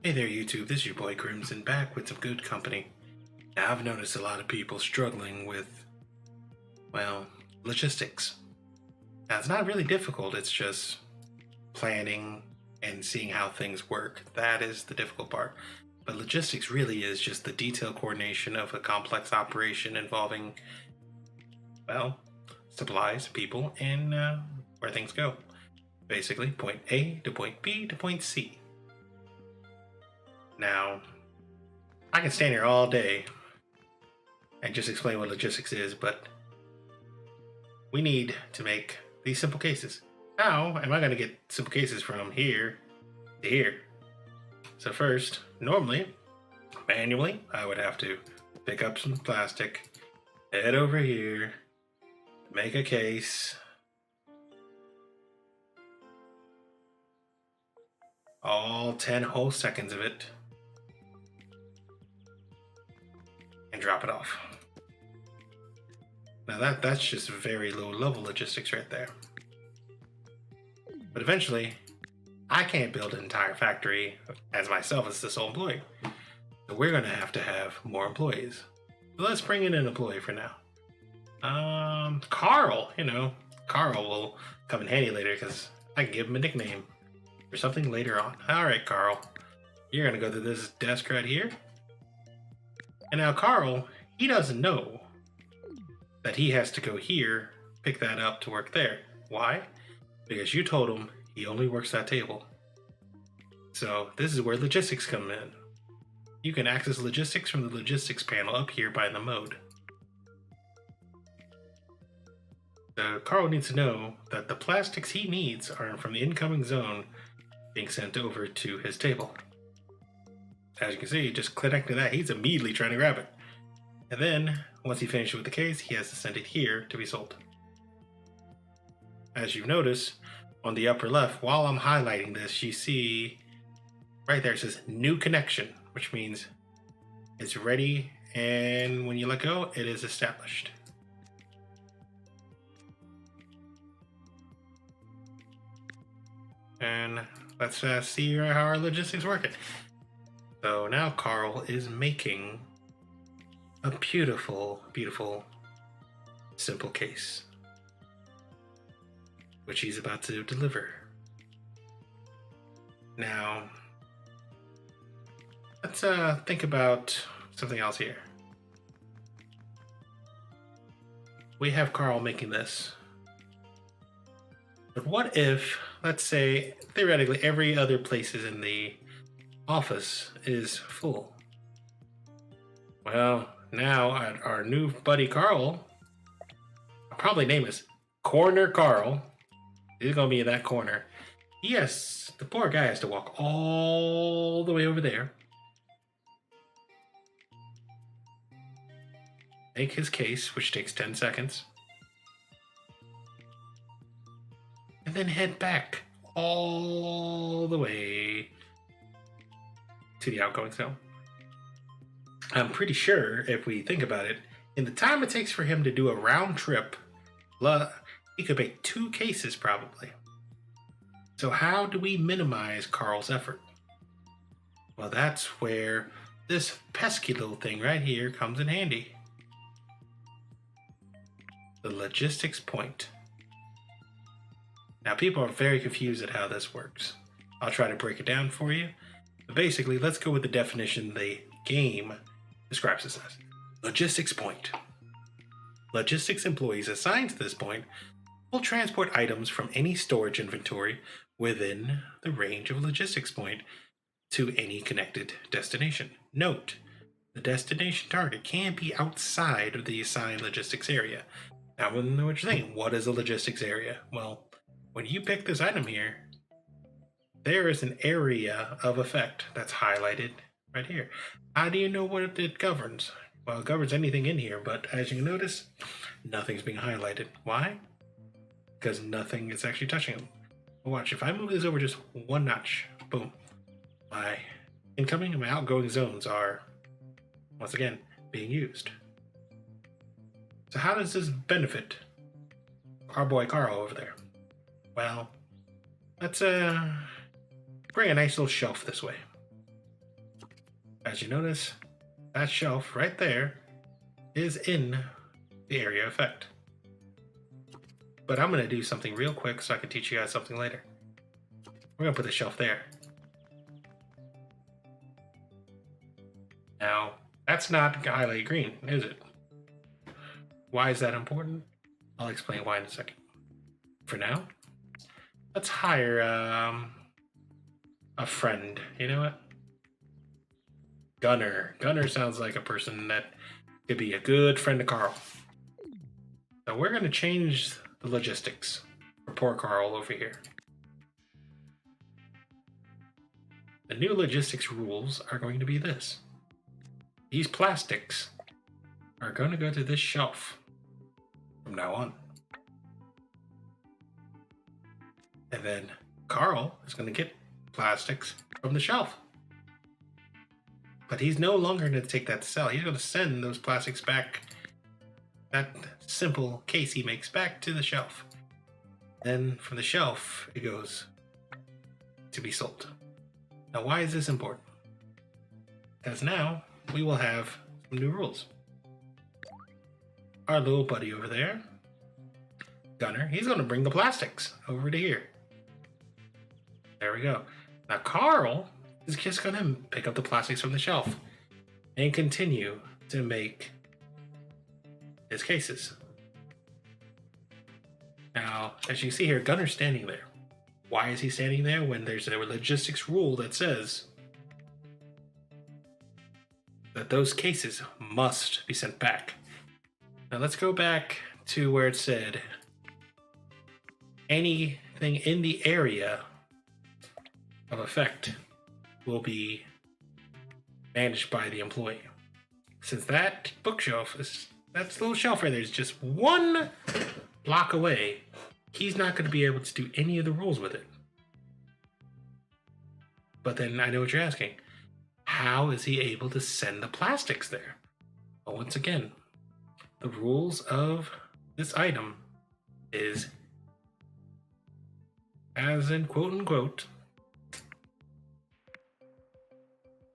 Hey there, YouTube. This is your boy Crimson back with some good company. Now, I've noticed a lot of people struggling with, well, logistics. Now, it's not really difficult, it's just planning and seeing how things work. That is the difficult part. But logistics really is just the detailed coordination of a complex operation involving, well, supplies, people, and where things go. Basically, point A to point B to point C. Now, I can stand here all day and just explain what logistics is, but we need to make these simple cases. How am I going to get simple cases from here to here? So first, normally, manually, I would have to pick up some plastic, head over here, make a case, all 10 whole seconds of it, and drop it off. Now that's just very low level logistics right there. But eventually, I can't build an entire factory as myself as the sole employee. So we're gonna have to have more employees. So let's bring in an employee for now. Carl, Carl will come in handy later because I can give him a nickname or something later on. All right, Carl, you're gonna go to this desk right here. And now Carl, he doesn't know that he has to go here, pick that up to work there. Why? Because you told him he only works that table. So this is where logistics come in. You can access logistics from the logistics panel up here by the mode. So Carl needs to know that the plastics he needs are from the incoming zone being sent over to his table. As you can see, just connecting that, he's immediately trying to grab it. And then, once he finishes with the case, he has to send it here to be sold. As you notice, on the upper left, while I'm highlighting this, you see right there it says new connection, which means it's ready, and when you let go, it is established. And let's see how our logistics working. So now Carl is making a beautiful, beautiful, simple case, which he's about to deliver. Now, let's think about something else here. We have Carl making this. But what if, let's say, theoretically, every other place in the office is full? Well, now our new buddy Carl, I'll probably name this Corner Carl. He's gonna be in that corner. Yes, the poor guy has to walk all the way over there, make his case, which takes 10 seconds, and then head back all the way to the outgoing zone. I'm pretty sure, if we think about it, in the time it takes for him to do a round trip, he could make 2 cases probably. So how do we minimize Carl's effort? Well, that's where this pesky little thing right here comes in handy. The logistics point. Now, people are very confused at how this works. I'll try to break it down for you. But basically, let's go with the definition the game describes this as. Logistics point. Logistics employees assigned to this point will transport items from any storage inventory within the range of a logistics point to any connected destination. Note, the destination target can be outside of the assigned logistics area. Now, I know what you're thinking. What is a logistics area? Well, when you pick this item here, there is an area of effect that's highlighted right here. How do you know what it governs? Well, it governs anything in here, but as you can notice, nothing's being highlighted. Why? Because nothing is actually touching them. Watch, if I move this over just 1 notch, boom, my incoming and my outgoing zones are, once again, being used. So how does this benefit our boy Carl over there? Well, let's bring a nice little shelf this way. As you notice, that shelf right there is in the area effect. But I'm going to do something real quick so I can teach you guys something later. We're going to put the shelf there. Now, that's not highlighted green, is it? Why is that important? I'll explain why in a second. For now, let's hire a friend. You know what? Gunner. Gunner sounds like a person that could be a good friend to Carl. So we're going to change the logistics for poor Carl over here. The new logistics rules are going to be this. These plastics are going to go to this shelf from now on. And then Carl is going to get plastics from the shelf. But he's no longer going to take that to sell. He's going to send those plastics back, that simple case he makes, back to the shelf. Then from the shelf, it goes to be sold. Now, why is this important? Because now we will have some new rules. Our little buddy over there, Gunner, he's going to bring the plastics over to here. There we go. Now Carl is just going to pick up the plastics from the shelf and continue to make his cases. Now, as you see here, Gunner's standing there. Why is he standing there when there's a logistics rule that says that those cases must be sent back? Now let's go back to where it said anything in the area of effect will be managed by the employee. Since that bookshelf is, that little shelf right there is just one block away, he's not going to be able to do any of the rules with it. But then I know what you're asking. How is he able to send the plastics there? Well, once again, the rules of this item is, as in quote unquote,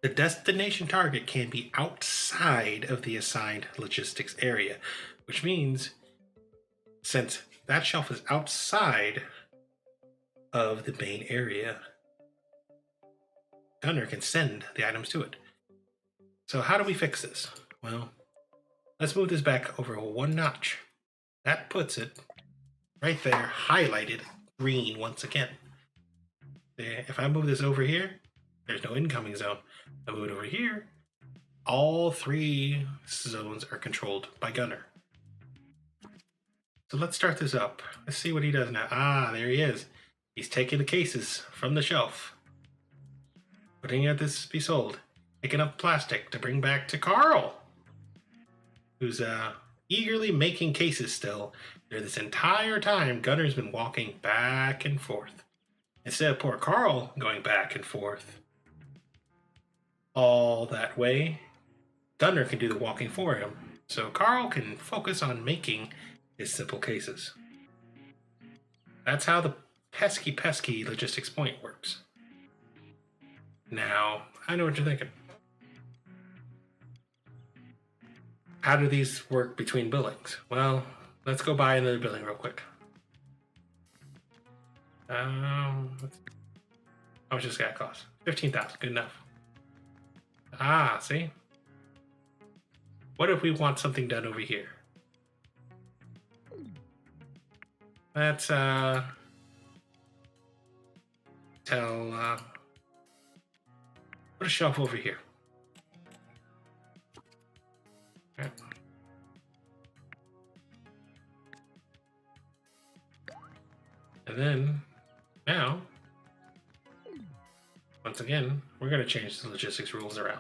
the destination target can be outside of the assigned logistics area, which means since that shelf is outside of the main area, Gunner can send the items to it. So how do we fix this? Well, let's move this back over one notch. That puts it right there, highlighted green once again. If I move this over here, there's no incoming zone. I move it over here, all three zones are controlled by Gunner. So let's start this up. Let's see what he does now. Ah, there he is. He's taking the cases from the shelf, putting it this be sold, picking up plastic to bring back to Carl, who's eagerly making cases still. There this entire time, Gunner's been walking back and forth. Instead of poor Carl going back and forth all that way, Gunner can do the walking for him. So Carl can focus on making his simple cases. That's how the pesky logistics point works. Now, I know what you're thinking. How do these work between billings? Well, let's go buy another billing real quick. How much this guy cost? 15,000, good enough. Ah, see? What if we want something done over here? Let's put a shelf over here. Okay. And then now, once again, we're going to change the logistics rules around.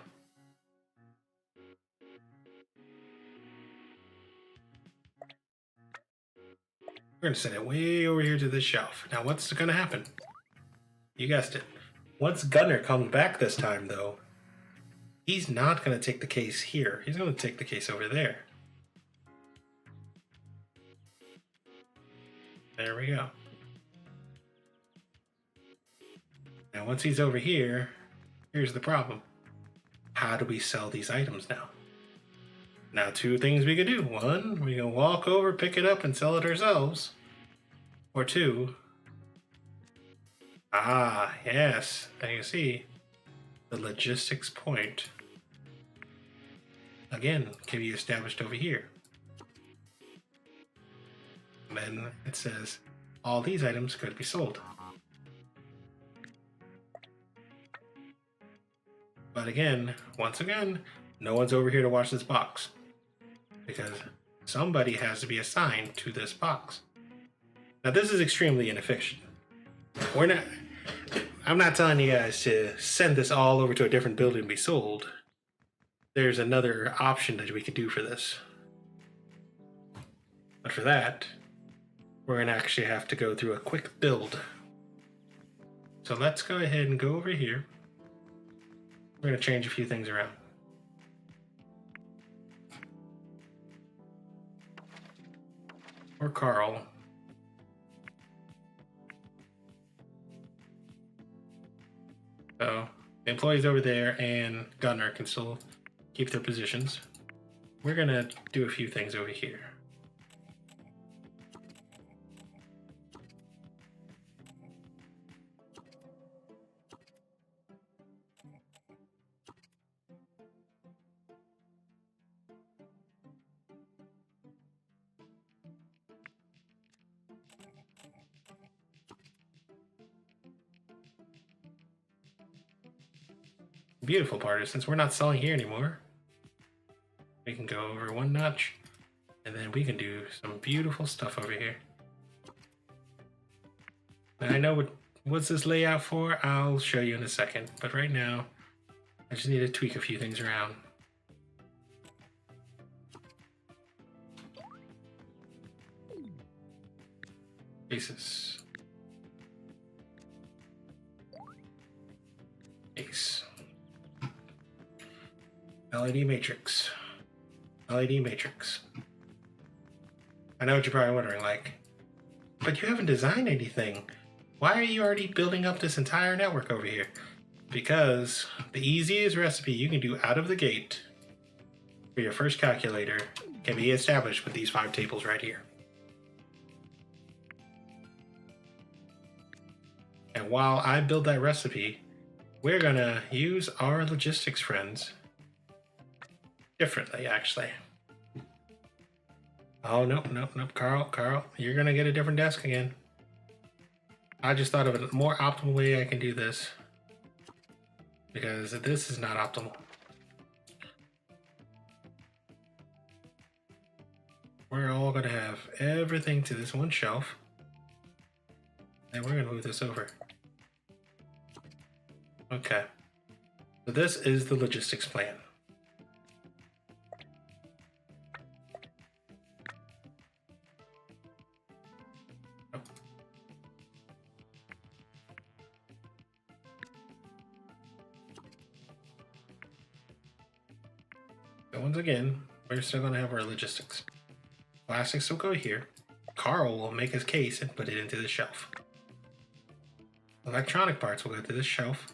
We're going to send it way over here to this shelf. Now, what's going to happen? You guessed it. Once Gunner comes back this time, though, he's not going to take the case here. He's going to take the case over there. There we go. Now, once he's over here, here's the problem. how do we sell these items now? Now, two things we could do. One, we can walk over, pick it up, and sell it ourselves. Or two, yes, and you see, the logistics point, again, can be established over here. And then it says, all these items could be sold. But again, once again, no one's over here to watch this box. Because somebody has to be assigned to this box. Now this is extremely inefficient. I'm not telling you guys to send this all over to a different building to be sold. There's another option that we could do for this. But for that, we're going to actually have to go through a quick build. So let's go ahead and go over here. We're going to change a few things around. Or Carl. So the employees over there and Gunner can still keep their positions. We're going to do a few things over here. Beautiful part is, since we're not selling here anymore, we can go over one notch and then we can do some beautiful stuff over here. Now, I know what's this layout for, I'll show you in a second, but right now I just need to tweak a few things around. Aces. Ace. LED matrix. LED matrix. I know what you're probably wondering, like, but you haven't designed anything. Why are you already building up this entire network over here? Because the easiest recipe you can do out of the gate for your first calculator can be established with these 5 tables right here. And while I build that recipe, we're gonna use our logistics friends differently, actually. Oh, nope. Carl, you're gonna get a different desk again. I just thought of a more optimal way I can do this, because this is not optimal. We're all gonna have everything to this one shelf, and we're gonna move this over. Okay, so this is the logistics plan. So once again, we're still going to have our logistics. Plastics will go here. Carl will make his case and put it into the shelf. Electronic parts will go to this shelf.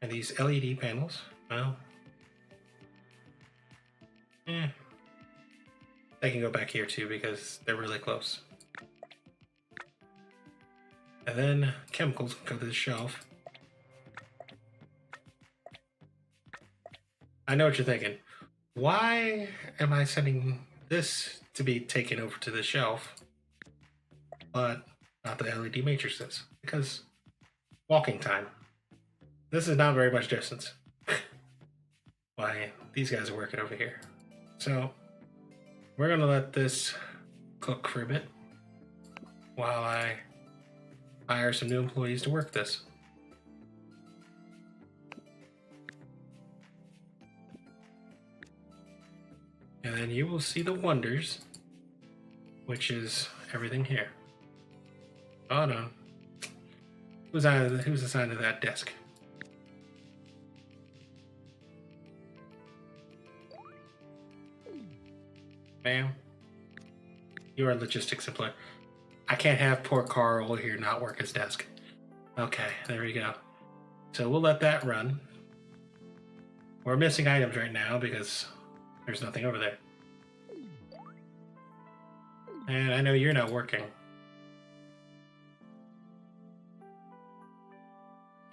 And these LED panels, well, they can go back here too because they're really close. And then chemicals go to the shelf. I know what you're thinking. Why am I sending this to be taken over to the shelf, but not the LED matrices? Because walking time. This is not very much distance. Why, these guys are working over here. So we're gonna let this cook for a bit while I hire some new employees to work this. And then you will see the wonders, which is everything here. Oh no. Who's assigned to that desk? Ma'am, you're a logistics employee. I can't have poor Carl here not work his desk. Okay, there we go. So we'll let that run. We're missing items right now because there's nothing over there. And I know you're not working.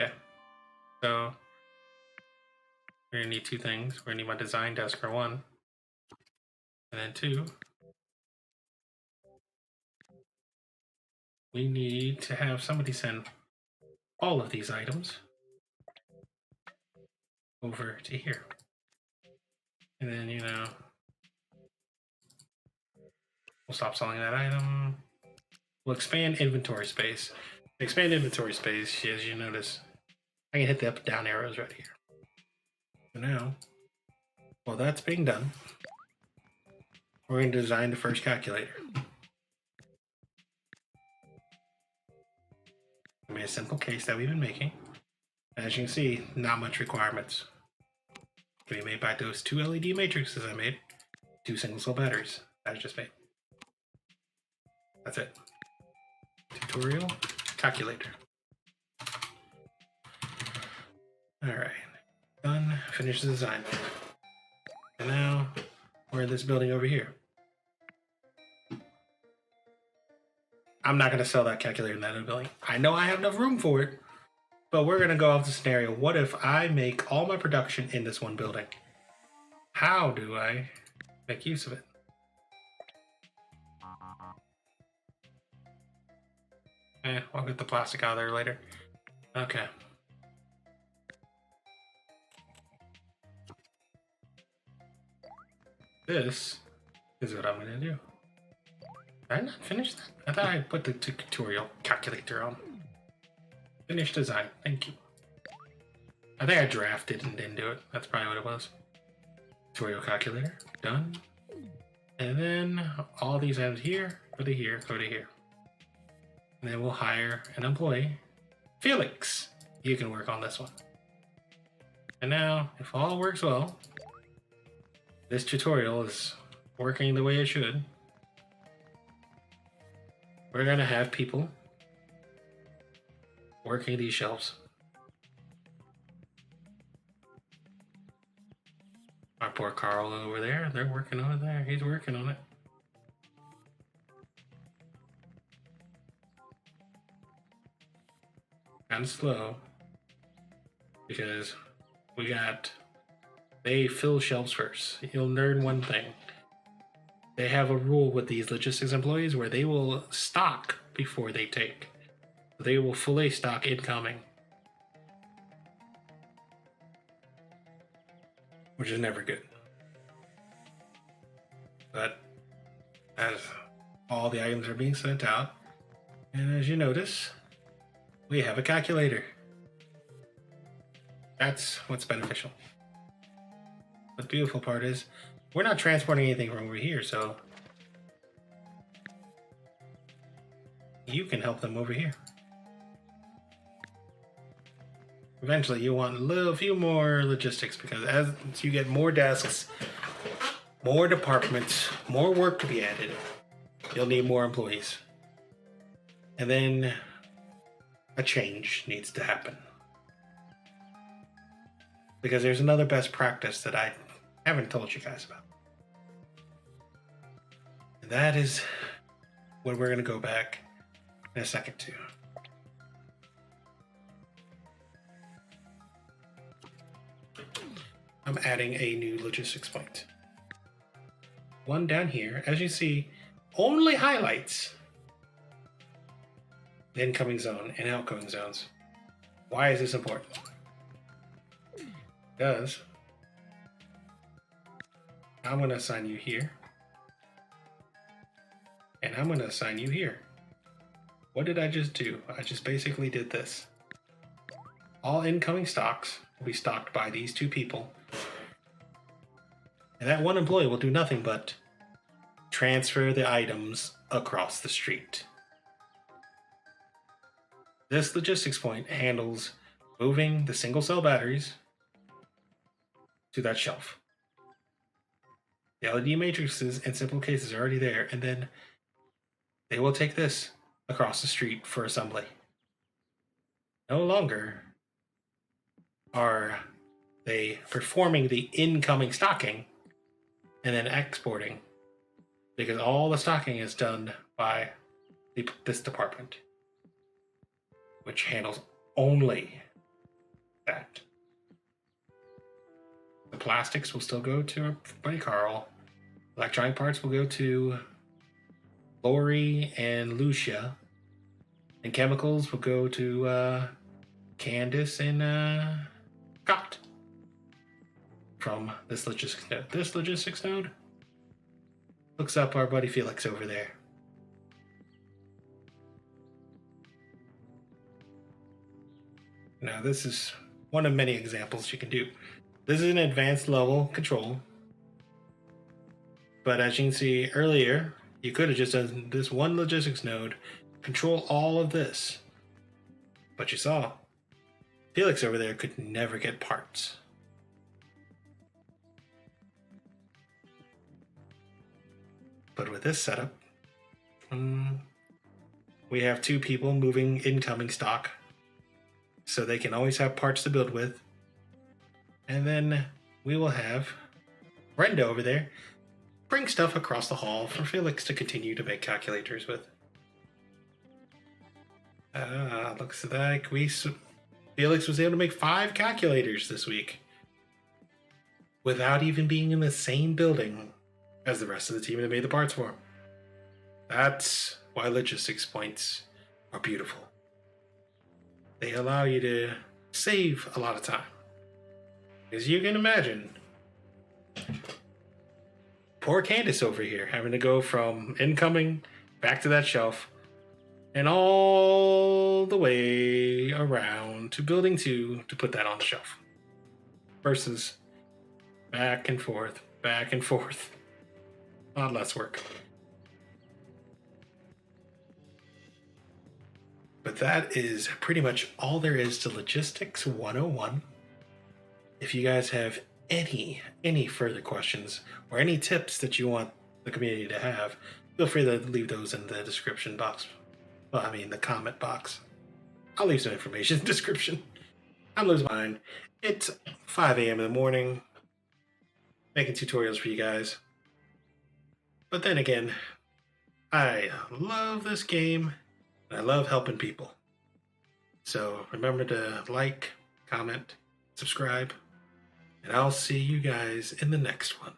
Okay. So we're gonna need two things. We're gonna need my design desk for one. And then two, we need to have somebody send all of these items over to here. And then, you know, we'll stop selling that item. We'll expand inventory space. Expand inventory space, as you notice, I can hit the up and down arrows right here. So now, while that's being done, we're going to design the first calculator. I made a simple case that we've been making. As you can see, not much requirements. Can be made by those two LED matrices I made, two single cell batteries that I just made. That's it. Tutorial calculator. Alright, done. Finish the design. And now we're in this building over here. I'm not going to sell that calculator in that other building. I know I have enough room for it, but we're going to go off the scenario. What if I make all my production in this one building? How do I make use of it? I'll get the plastic out of there later. Okay. This is what I'm going to do. Did I not finish that? I thought I put the tutorial calculator on. Finish design. Thank you. I think I drafted and didn't do it. That's probably what it was. Tutorial calculator. Done. And then all these items here, go to here, go to here. And then we'll hire an employee. Felix, you can work on this one. And now, if all works well, this tutorial is working the way it should. We're going to have people working these shelves. Our poor Carl over there, they're working over there. He's working on it. Kind of slow because they fill shelves first. You'll learn one thing. They have a rule with these logistics employees where they will stock before they take. They will fully stock incoming, which is never good. But as all the items are being sent out, and as you notice, we have a calculator. That's what's beneficial. The beautiful part is we're not transporting anything from over here, so you can help them over here. Eventually, you want a few more logistics because as you get more desks, more departments, more work to be added, you'll need more employees. And then a change needs to happen. Because there's another best practice that I haven't told you guys about. And that is what we're going to go back in a second to. I'm adding a new logistics point. One down here, as you see, only highlights the incoming zone and outgoing zones. Why is this important? Because I'm going to assign you here. And I'm going to assign you here. What did I just do? I just basically did this. All incoming stocks will be stocked by these two people. And that one employee will do nothing but transfer the items across the street. This logistics point handles moving the single cell batteries to that shelf. The LED matrices and simple cases are already there, and then they will take this across the street for assembly. No longer are they performing the incoming stocking and then exporting, because all the stocking is done by this department, which handles only that. The plastics will still go to our buddy Carl. Electronic parts will go to Lori and Lucia. And chemicals will go to Candace and Scott from this logistics node. This logistics node looks up our buddy Felix over there. Now, this is one of many examples you can do. This is an advanced level control. But as you can see earlier, you could have just done this one logistics node, control all of this. But you saw, Felix over there could never get parts. But with this setup, we have two people moving incoming stock, so they can always have parts to build with. And then we will have Brenda over there bring stuff across the hall for Felix to continue to make calculators with. Looks like Felix was able to make 5 calculators this week without even being in the same building as the rest of the team that made the parts for him. That's why logistics points are beautiful. They allow you to save a lot of time. As you can imagine, poor Candace over here having to go from incoming back to that shelf and all the way around to building 2 to put that on the shelf. Versus back and forth, back and forth. A lot less work. But that is pretty much all there is to Logistics 101. If you guys have any further questions or any tips that you want the community to have, feel free to leave those in the description box. Well, I mean the comment box. I'll leave some information in the description. I'm losing mine. It's 5 a.m. in the morning, making tutorials for you guys. But then again, I love this game and I love helping people. So remember to like, comment, subscribe, and I'll see you guys in the next one.